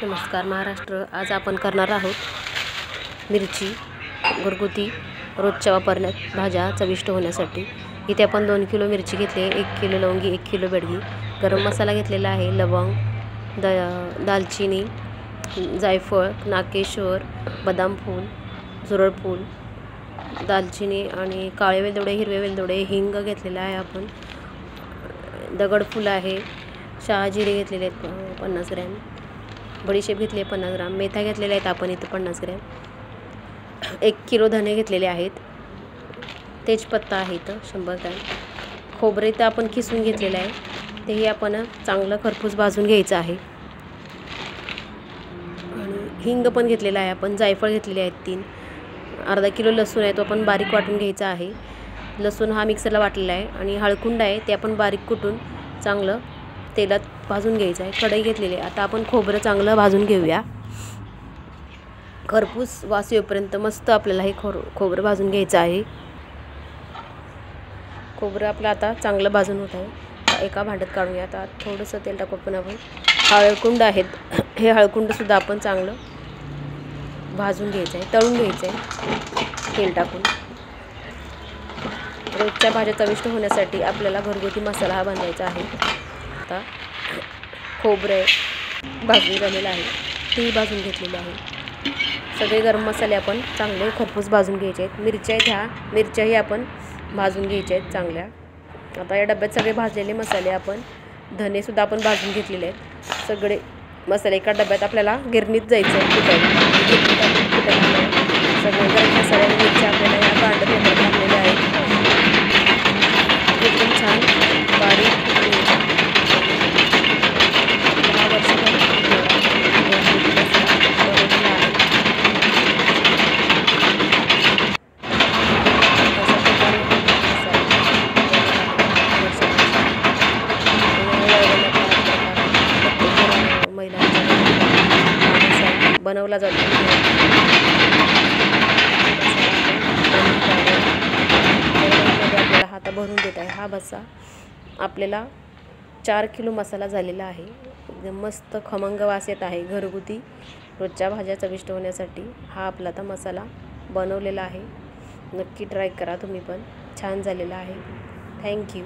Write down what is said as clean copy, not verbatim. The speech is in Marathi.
नमस्कार महाराष्ट्र। आज आपण करणार आहोत मिरची घरगुती रोजच्या वापरण्यात भाज्या चविष्ट होण्यासाठी। इथे आपण 2 किलो मिरची घेतली आहे, 1 किलो लवंगी, 1 किलो बेडगी, गरम मसाला घेतलेला आहे, लवंग, दालचिनी, जायफळ, नाकेश्वर, बदाम फूल, झुरळ फूल, दालचिनी आणि काळे वेलदोडे, हिरवे वेलदोडे, हिंग घेतलेला आहे आपण, दगडफूल आहे, शहाजिरे घेतलेले आहेत 50 ग्रॅम, बडीशेप घेतली आहे 50 ग्राम, मेथ्या घेतलेल्या आहेत आपण इथे 50 ग्रॅम, 1 किलो धने घेतलेले आहेत, तेजपत्ता आहे इथं 100 ग्रॅम, खोबरं इथं आपण किसून घेतलेलं आहे, तेही आपण चांगलं खरपूस भाजून घ्यायचं आहे, आणि हिंग पण घेतलेला आहे आपण, जायफळ घेतलेले आहेत 3, अर्धा किलो लसूण आहे तो आपण बारीक वाटून घ्यायचा आहे, लसूण हा मिक्सरला वाटलेला आहे, आणि हळकुंड आहे ते आपण बारीक कुटून चांगलं तेलात भाजून घ्यायचं आहे, कढई घेतलेली आहे। आता आपण खोबरं चांगलं भाजून घेऊया, खरपूस वास येईपर्यंत मस्त आपल्याला हे खोबरं भाजून घ्यायचं आहे। खोबरं आपलं आता चांगलं भाजून होत आहे, एका भांड्यात काढूया। आता थोडंसं तेल टाकू पण आपण, हळकुंड आहेत हे हळकुंडसुद्धा आपण चांगलं भाजून घ्यायचं आहे, तळून घ्यायचं आहे तेल टाकून। रोजच्या भाज्या चविष्ट होण्यासाठी आपल्याला घरगुती मसाला हा बनवायचा आहे। आता खोबरे भाजून झालेलं आहे, तेही भाजून घेतलेले आहे, सगळे गरम मसाले आपण चांगले खरपूस भाजून घ्यायचे आहेत, मिरच्याही आपण भाजून घ्यायच्या आहेत चांगल्या। आता या डब्यात सगळे भाजलेले मसाले आपण, धनेसुद्धा आपण भाजून घेतलेले आहेत, सगळे मसाले एका डब्यात आपल्याला गिरणीत जायचं आहे कुटायला, सगळे गरम मसाले आणि मिरच्या आपल्याला या कांड पेपरात टाकलेले आहेत, एकदम छान बारीक बनवला जातो। आपल्याला हाता भरून देत आहे हा बस्सा आपल्याला 4 किलो मसाला झालेला आहे, एकदम मस्त खमंग वास येत आहे। घरगुती रोजच्या भाज्या चविष्ट होण्यासाठी हा आपला आता मसाला बनवलेला आहे, नक्की ट्राय करा तुम्ही पण, छान झालेला आहे। थँक्यू।